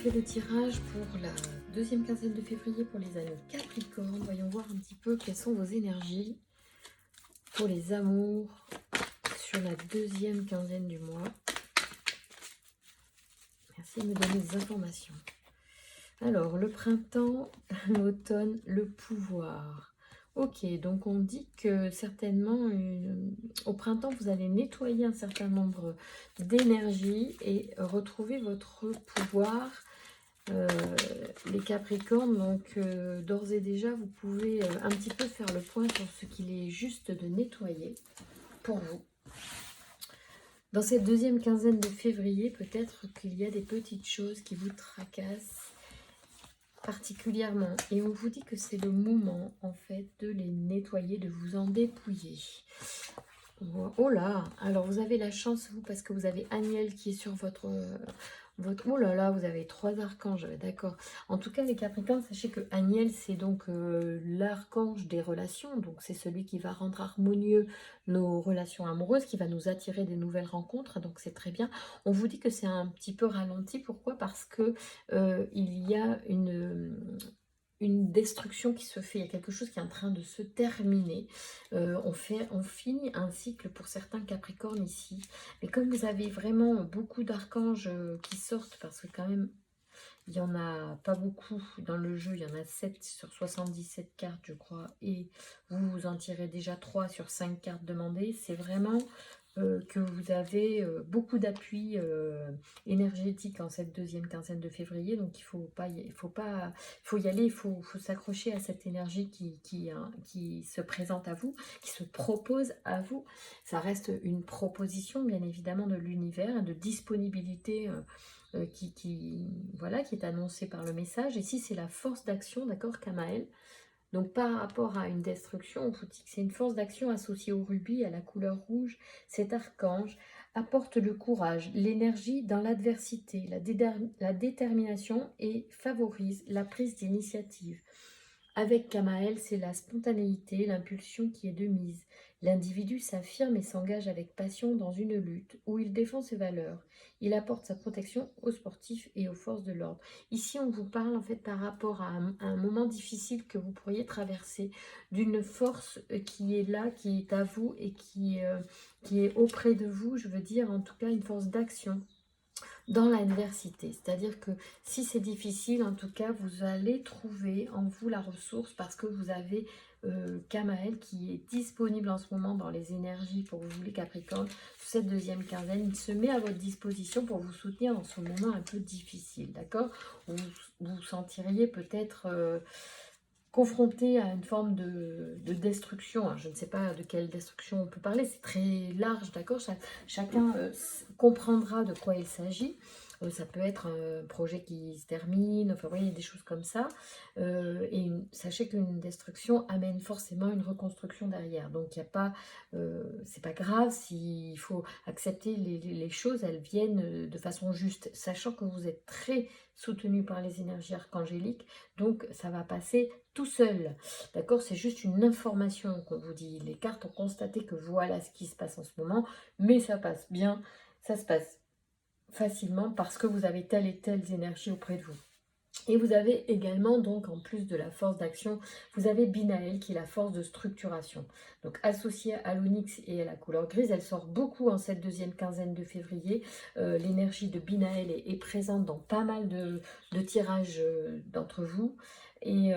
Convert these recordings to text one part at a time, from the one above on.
fait le tirage pour la deuxième quinzaine de février pour les années Capricorne. Voyons voir un petit peu quelles sont vos énergies pour les amours sur la deuxième quinzaine du mois. Merci de me donner des informations. Alors, le printemps, l'automne, le pouvoir. Ok, donc on dit que certainement, au printemps, vous allez nettoyer un certain nombre d'énergies et retrouver votre pouvoir. Les Capricornes, donc d'ores et déjà, vous pouvez un petit peu faire le point sur ce qu'il est juste de nettoyer pour vous. Dans cette deuxième quinzaine de février, peut-être qu'il y a des petites choses qui vous tracassent particulièrement. Et on vous dit que c'est le moment, en fait, de les nettoyer, de vous en dépouiller. Oh là, alors vous avez la chance, vous, parce que vous avez Aniel qui est sur votre... Oh là là, vous avez 3 archanges, d'accord. En tout cas, les Capricornes, sachez que Aniel, c'est donc l'archange des relations. Donc, c'est celui qui va rendre harmonieux nos relations amoureuses, qui va nous attirer des nouvelles rencontres. Donc, c'est très bien. On vous dit que c'est un petit peu ralenti. Pourquoi? Parce que il y a une destruction qui se fait, il y a quelque chose qui est en train de se terminer. On finit un cycle pour certains Capricornes ici. Mais comme vous avez vraiment beaucoup d'archanges qui sortent, parce que quand même, il n'y en a pas beaucoup dans le jeu, il y en a 7 sur 77 cartes, je crois, et vous en tirez déjà 3 sur 5 cartes demandées. C'est vraiment que vous avez beaucoup d'appui énergétique en cette deuxième quinzaine de février, donc il faut y aller, il faut s'accrocher à cette énergie qui se présente à vous, qui se propose à vous. Ça reste une proposition, bien évidemment, de l'univers, de disponibilité voilà, qui est annoncée par le message. Ici, c'est la force d'action, d'accord, Kamaël. Donc par rapport à une destruction, on vous dit que c'est une force d'action associée au rubis, à la couleur rouge. Cet archange apporte le courage, l'énergie dans l'adversité, la détermination et favorise la prise d'initiative. Avec Kamaël, c'est la spontanéité, l'impulsion qui est de mise. L'individu s'affirme et s'engage avec passion dans une lutte où il défend ses valeurs. Il apporte sa protection aux sportifs et aux forces de l'ordre. Ici, on vous parle en fait par rapport à un moment difficile que vous pourriez traverser, d'une force qui est là, qui est à vous et qui est auprès de vous, je veux dire en tout cas une force d'action dans l'adversité. C'est-à-dire que si c'est difficile, en tout cas, vous allez trouver en vous la ressource parce que vous avez Kamaël qui est disponible en ce moment dans les énergies pour vous, les Capricornes. Cette deuxième quinzaine, il se met à votre disposition pour vous soutenir dans ce moment un peu difficile, d'accord? Vous vous sentiriez peut-être... confronté à une forme de destruction. Alors, je ne sais pas de quelle destruction on peut parler, c'est très large, d'accord? Chacun comprendra de quoi il s'agit. Ça peut être un projet qui se termine, enfin, vous voyez, des choses comme ça. Sachez qu'une destruction amène forcément une reconstruction derrière. Donc, il n'y a pas, c'est pas grave s'il faut accepter les choses, elles viennent de façon juste, sachant que vous êtes très soutenu par les énergies archangéliques, donc ça va passer tout seul, d'accord? C'est juste une information qu'on vous dit. Les cartes ont constaté que voilà ce qui se passe en ce moment, mais ça passe bien, ça se passe facilement parce que vous avez telle et telle énergie auprès de vous. Et vous avez également, donc, en plus de la force d'action, vous avez Binaël qui est la force de structuration. Donc, associée à l'onyx et à la couleur grise, elle sort beaucoup en cette deuxième quinzaine de février. L'énergie de Binaël est présente dans pas mal de tirages d'entre vous. Et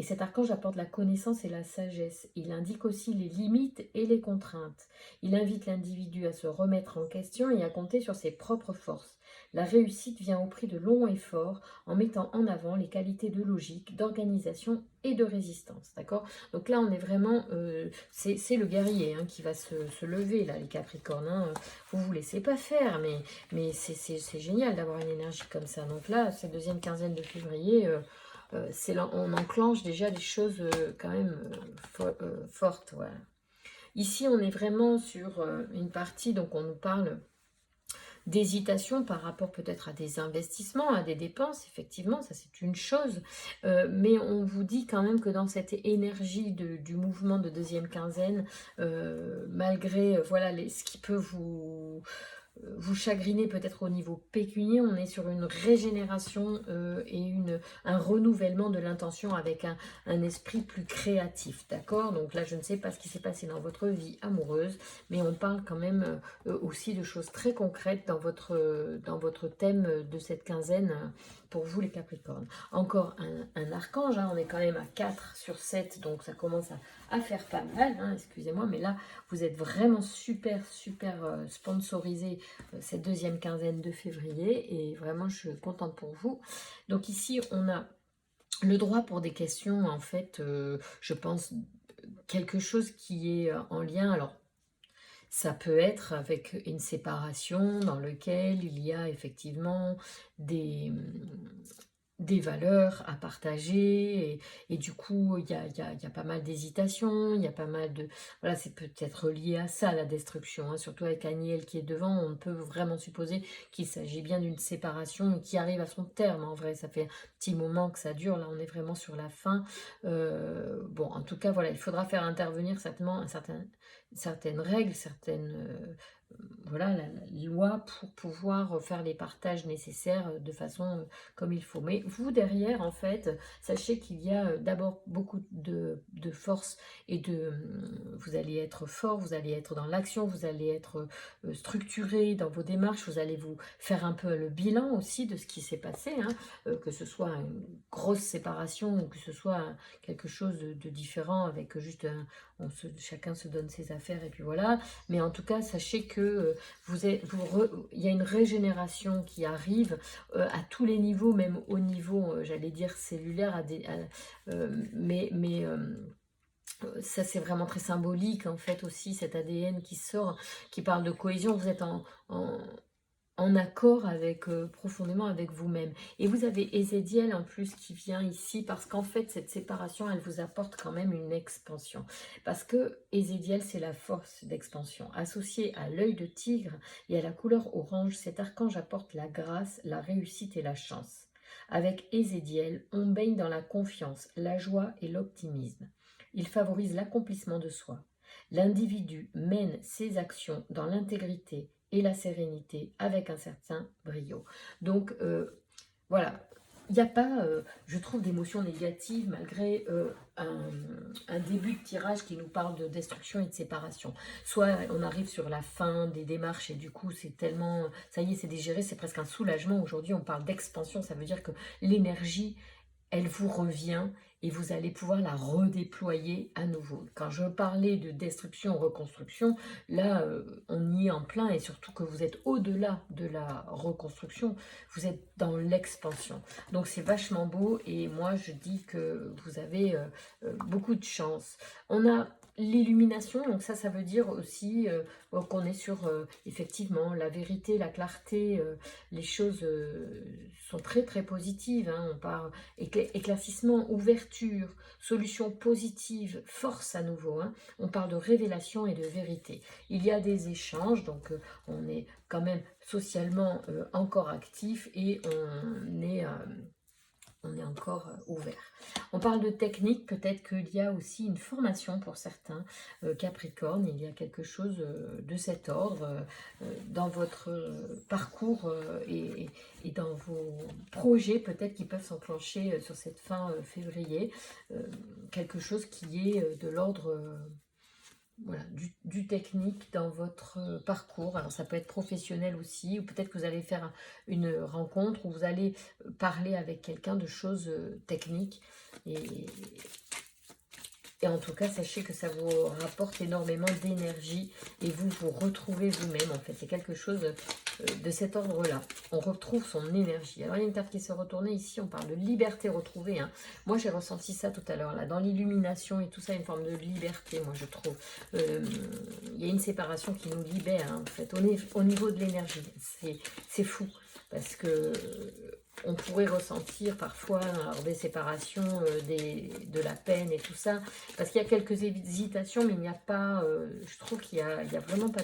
cet archange apporte la connaissance et la sagesse. Il indique aussi les limites et les contraintes. Il invite l'individu à se remettre en question et à compter sur ses propres forces. La réussite vient au prix de longs efforts en mettant en avant les qualités de logique, d'organisation et de résistance. D'accord? Donc là, on est vraiment... c'est le guerrier qui va se lever, là, les Capricornes. Vous ne vous laissez pas faire, mais c'est génial d'avoir une énergie comme ça. Donc là, cette deuxième quinzaine de février... on enclenche déjà des choses quand même fortes. Voilà. Ici, on est vraiment sur une partie, donc on nous parle d'hésitation par rapport peut-être à des investissements, à des dépenses, effectivement, ça c'est une chose, mais on vous dit quand même que dans cette énergie du mouvement de deuxième quinzaine, malgré voilà ce qui peut vous chagriner peut-être au niveau pécunier, on est sur une régénération et un renouvellement de l'intention avec un esprit plus créatif, d'accord? Donc là, je ne sais pas ce qui s'est passé dans votre vie amoureuse, mais on parle quand même aussi de choses très concrètes dans votre thème de cette quinzaine pour vous les Capricornes. Encore un archange, hein, on est quand même à 4 sur 7, donc ça commence à faire pas mal, hein, excusez-moi, mais là, vous êtes vraiment super sponsorisé cette deuxième quinzaine de février, et vraiment, je suis contente pour vous. Donc ici, on a le droit pour des questions, en fait, je pense, quelque chose qui est en lien, alors, ça peut être avec une séparation dans lequel il y a effectivement des valeurs à partager, et du coup il y a pas mal d'hésitation, il y a pas mal de... Voilà, c'est peut-être lié à ça, la destruction, hein, surtout avec Aniel qui est devant, on peut vraiment supposer qu'il s'agit bien d'une séparation qui arrive à son terme. En vrai, ça fait un petit moment que ça dure, là on est vraiment sur la fin. Bon, en tout cas, voilà, il faudra faire intervenir certainement certaines règles, voilà, la loi pour pouvoir faire les partages nécessaires de façon comme il faut. Mais vous, derrière, en fait, sachez qu'il y a d'abord beaucoup de force et vous allez être fort, vous allez être dans l'action, vous allez être structuré dans vos démarches, vous allez vous faire un peu le bilan aussi de ce qui s'est passé, hein, que ce soit une grosse séparation ou que ce soit quelque chose de différent avec juste chacun se donne ses affaires et puis voilà. Mais en tout cas, sachez que il y a une régénération qui arrive à tous les niveaux, même au niveau, j'allais dire, cellulaire, ça c'est vraiment très symbolique en fait aussi, cet ADN qui sort, qui parle de cohésion. Vous êtes en accord avec profondément avec vous-même. Et vous avez Ézédiel en plus qui vient ici parce qu'en fait cette séparation elle vous apporte quand même une expansion. Parce que Ézédiel c'est la force d'expansion. Associé à l'œil de tigre et à la couleur orange, cet archange apporte la grâce, la réussite et la chance. Avec Ézédiel, on baigne dans la confiance, la joie et l'optimisme. Il favorise l'accomplissement de soi. L'individu mène ses actions dans l'intégrité et la sérénité avec un certain brio. Donc voilà, il n'y a pas, je trouve, d'émotions négatives malgré un début de tirage qui nous parle de destruction et de séparation. Soit on arrive sur la fin des démarches et du coup c'est tellement, ça y est, c'est digéré, c'est presque un soulagement. Aujourd'hui on parle d'expansion, ça veut dire que l'énergie elle vous revient et vous allez pouvoir la redéployer à nouveau. Quand je parlais de destruction, reconstruction, là, on y est en plein, et surtout que vous êtes au-delà de la reconstruction, vous êtes dans l'expansion. Donc c'est vachement beau, et moi je dis que vous avez beaucoup de chance. On a l'illumination, donc ça veut dire aussi qu'on est sur effectivement la vérité, la clarté, les choses sont très positives, hein. On parle éclaircissement, ouverture, solution positive, force à nouveau, hein. On parle de révélation et de vérité. Il y a des échanges, donc on est quand même socialement encore actif, et on est encore ouvert. On parle de technique, peut-être qu'il y a aussi une formation pour certains Capricornes, il y a quelque chose de cet ordre dans votre parcours et dans vos projets peut-être qui peuvent s'enclencher sur cette fin février, quelque chose qui est de l'ordre... voilà, du technique dans votre parcours. Alors ça peut être professionnel aussi, ou peut-être que vous allez faire une rencontre où vous allez parler avec quelqu'un de choses techniques, et en tout cas, sachez que ça vous rapporte énormément d'énergie et vous vous retrouvez vous-même. En fait, c'est quelque chose de cet ordre-là. On retrouve son énergie. Alors, il y a une carte qui s'est retournée ici. On parle de liberté retrouvée, hein. Moi, j'ai ressenti ça tout à l'heure. Là, dans l'illumination et tout ça, une forme de liberté, moi, je trouve. Il y a une séparation qui nous libère, hein, en fait, au niveau de l'énergie. C'est fou. Parce que on pourrait ressentir parfois alors, des séparations, de la peine et tout ça, parce qu'il y a quelques hésitations, mais il n'y a pas, je trouve qu'il y a vraiment pas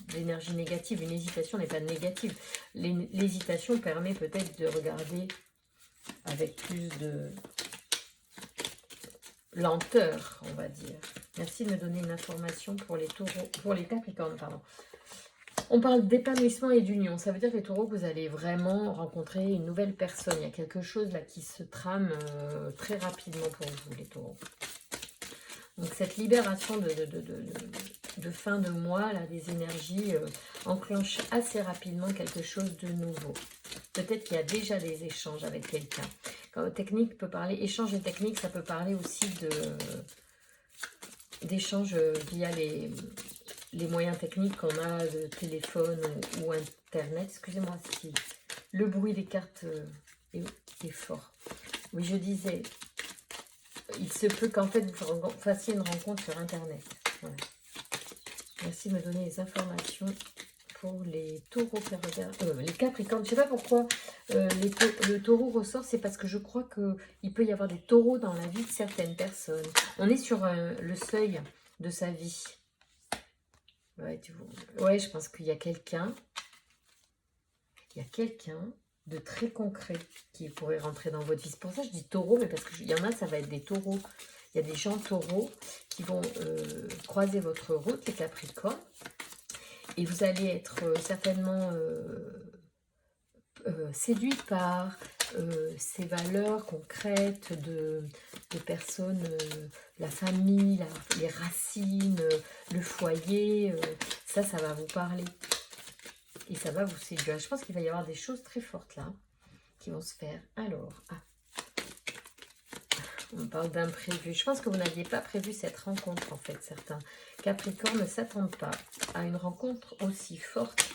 d'énergie négative. Une hésitation n'est pas négative. L'hésitation permet peut-être de regarder avec plus de lenteur, on va dire. Merci de me donner une information pour les taureaux, pour les capricornes, pardon. On parle d'épanouissement et d'union. Ça veut dire, les taureaux, que vous allez vraiment rencontrer une nouvelle personne. Il y a quelque chose là qui se trame très rapidement pour vous, les taureaux. Donc cette libération de fin de mois, là, des énergies, enclenche assez rapidement quelque chose de nouveau. Peut-être qu'il y a déjà des échanges avec quelqu'un. Quand technique peut parler, échange et technique, ça peut parler aussi d'échanges via les moyens techniques qu'on a, de téléphone ou internet. Excusez-moi si le bruit des cartes est fort. Oui, je disais, il se peut qu'en fait vous fassiez une rencontre sur internet. Voilà. Merci de me donner les informations pour les taureaux, les capricornes. Je ne sais pas pourquoi le taureau ressort, c'est parce que je crois qu'il peut y avoir des taureaux dans la vie de certaines personnes. On est sur le seuil de sa vie. Ouais, je pense qu'il y a quelqu'un. Il y a quelqu'un de très concret qui pourrait rentrer dans votre vie. C'est pour ça que je dis taureau, mais parce qu'il y en a, ça va être des taureaux. Il y a des gens taureaux qui vont croiser votre route, les capricornes. Et vous allez être certainement séduit par ces valeurs concrètes de personnes, la famille, les racines, le foyer. Ça va vous parler. Et ça va vous séduire. Je pense qu'il va y avoir des choses très fortes là qui vont se faire. Alors, on parle d'imprévu. Je pense que vous n'aviez pas prévu cette rencontre en fait. Certains Capricornes ne s'attendent pas à une rencontre aussi forte.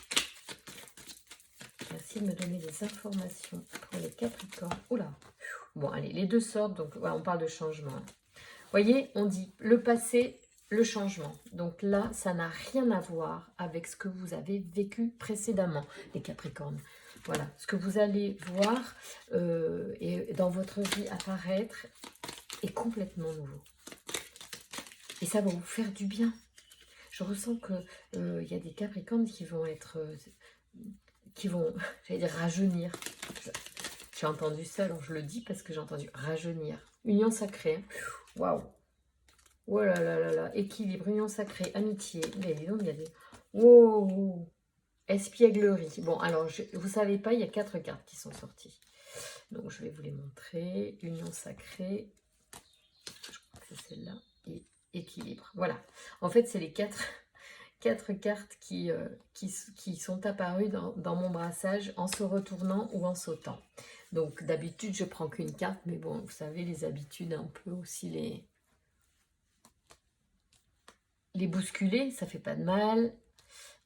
Merci de me donner des informations pour les Capricornes. Oula. Bon, allez, les deux sortent. Donc, voilà, on parle de changement. Vous voyez, on dit le passé, le changement. Donc là, ça n'a rien à voir avec ce que vous avez vécu précédemment, les Capricornes. Voilà, ce que vous allez voir et dans votre vie apparaître est complètement nouveau. Et ça va vous faire du bien. Je ressens qu'il y a des Capricornes qui vont être... j'allais dire, rajeunir. J'ai entendu ça, alors je le dis parce que j'ai entendu rajeunir. Union sacrée. Waouh. Oh là là là là. Équilibre, union sacrée, amitié. Il y a des... Wow. Espièglerie. Bon, alors, vous savez pas, il y a 4 cartes qui sont sorties. Donc, je vais vous les montrer. Union sacrée. Je crois que c'est celle-là. Et équilibre. Voilà. En fait, c'est les 4 cartes qui sont apparues dans mon brassage en se retournant ou en sautant. Donc, d'habitude, je prends qu'une carte. Mais bon, vous savez, les habitudes, un peu aussi les bousculer. Ça fait pas de mal.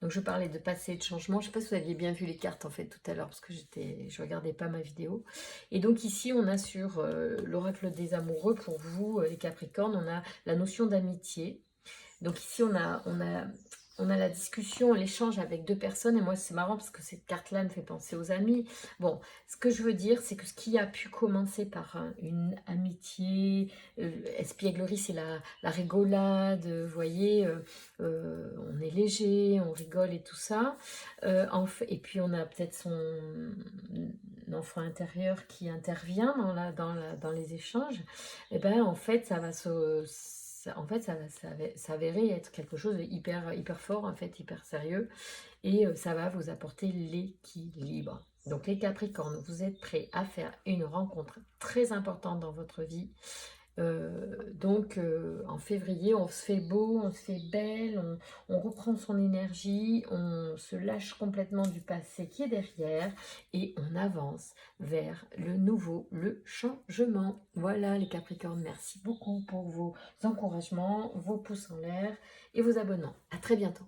Donc, je parlais de passé et de changement. Je ne sais pas si vous aviez bien vu les cartes, en fait, tout à l'heure, parce que je regardais pas ma vidéo. Et donc, ici, on a sur l'oracle des amoureux, pour vous, les Capricornes, on a la notion d'amitié. Donc, ici, on a la discussion, l'échange avec 2 personnes. Et moi, c'est marrant parce que cette carte-là me fait penser aux amis. Bon, ce que je veux dire, c'est que ce qui a pu commencer par une amitié, espièglerie, c'est la rigolade, vous voyez, on est léger, on rigole et tout ça. Et puis, on a peut-être son enfant intérieur qui intervient dans les échanges. Et bien, en fait, ça va s'avérer être quelque chose de hyper fort, en fait, hyper sérieux. Et ça va vous apporter l'équilibre. Donc les Capricornes, vous êtes prêts à faire une rencontre très importante dans votre vie. En février, on se fait beau, on se fait belle, on reprend son énergie, on se lâche complètement du passé qui est derrière et on avance vers le nouveau, le changement. Voilà les Capricornes, merci beaucoup pour vos encouragements, vos pouces en l'air et vos abonnements. À très bientôt.